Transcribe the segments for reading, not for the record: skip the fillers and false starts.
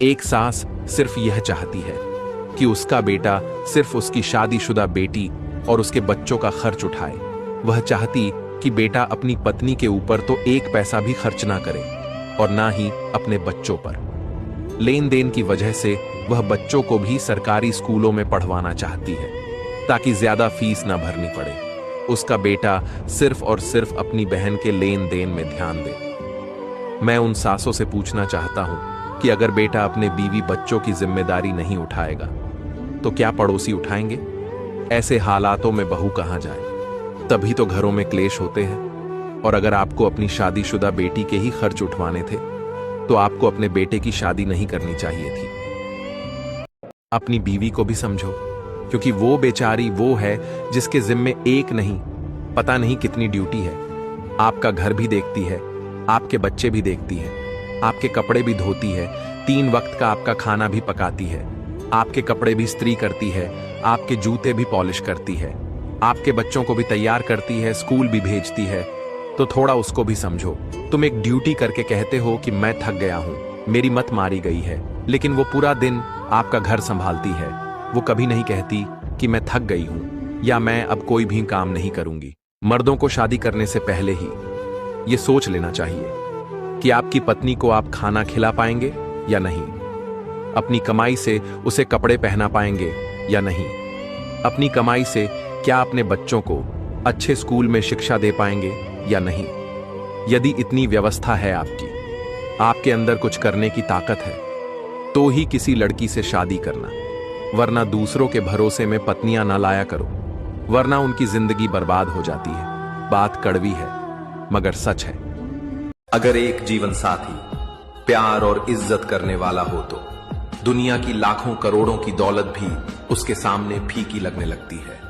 एक सास सिर्फ यह चाहती है कि उसका बेटा सिर्फ उसकी शादीशुदा बेटी और उसके बच्चों का खर्च उठाए। वह चाहती कि बेटा अपनी पत्नी के ऊपर तो एक पैसा भी खर्च ना करे और ना ही अपने बच्चों पर। लेन देन की वजह से वह बच्चों को भी सरकारी स्कूलों में पढ़वाना चाहती है ताकि ज्यादा फीस ना भरनी पड़े। उसका बेटा सिर्फ और सिर्फ अपनी बहन के लेन देन में ध्यान दे। मैं उन सासों से पूछना चाहता हूं कि अगर बेटा अपने बीवी बच्चों की जिम्मेदारी नहीं उठाएगा तो क्या पड़ोसी उठाएंगे? ऐसे हालातों में बहू कहां जाए? तभी तो घरों में क्लेश होते हैं। और अगर आपको अपनी शादीशुदा बेटी के ही खर्च उठवाने थे तो आपको अपने बेटे की शादी नहीं करनी चाहिए थी। अपनी बीवी को भी समझो, क्योंकि वो बेचारी वो है जिसके जिम्मे एक नहीं पता नहीं कितनी ड्यूटी है। आपका घर भी देखती है, आपके बच्चे भी देखती है, आपके कपड़े भी धोती है, 3 वक्त का आपका खाना भी पकाती है, आपके कपड़े भी इस्त्री करती है, आपके जूते भी पॉलिश करती है, आपके बच्चों को भी तैयार करती है, स्कूल भी भेजती है। तो थोड़ा उसको भी समझो। तुम एक ड्यूटी करके कहते हो कि मैं थक गया हूं, मेरी मत मारी गई है, लेकिन वो पूरा दिन आपका घर संभालती है। वो कभी नहीं कहती कि मैं थक गई हूं या मैं अब कोई भी काम नहीं करूंगी। मर्दों को शादी करने से पहले ही ये सोच लेना चाहिए कि आपकी पत्नी को आप खाना खिला पाएंगे या नहीं, अपनी कमाई से उसे कपड़े पहना पाएंगे या नहीं, अपनी कमाई से क्या अपने बच्चों को अच्छे स्कूल में शिक्षा दे पाएंगे या नहीं। यदि इतनी व्यवस्था है आपके अंदर कुछ करने की ताकत है, तो ही किसी लड़की से शादी करना, वरना दूसरों के भरोसे में पत्नियां ना लाया करो, वरना उनकी जिंदगी बर्बाद हो जाती है। बात कड़वी है मगर सच है। अगर एक जीवन साथी प्यार और इज्जत करने वाला हो तो दुनिया की लाखों करोड़ों की दौलत भी उसके सामने फीकी लगने लगती है।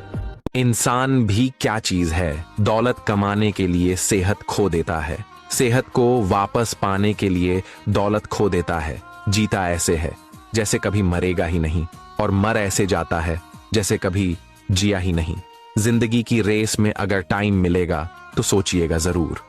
इंसान भी क्या चीज है, दौलत कमाने के लिए सेहत खो देता है, सेहत को वापस पाने के लिए दौलत खो देता है। जीता ऐसे है जैसे कभी मरेगा ही नहीं, और मर ऐसे जाता है जैसे कभी जिया ही नहीं। जिंदगी की रेस में अगर टाइम मिलेगा तो सोचिएगा जरूर।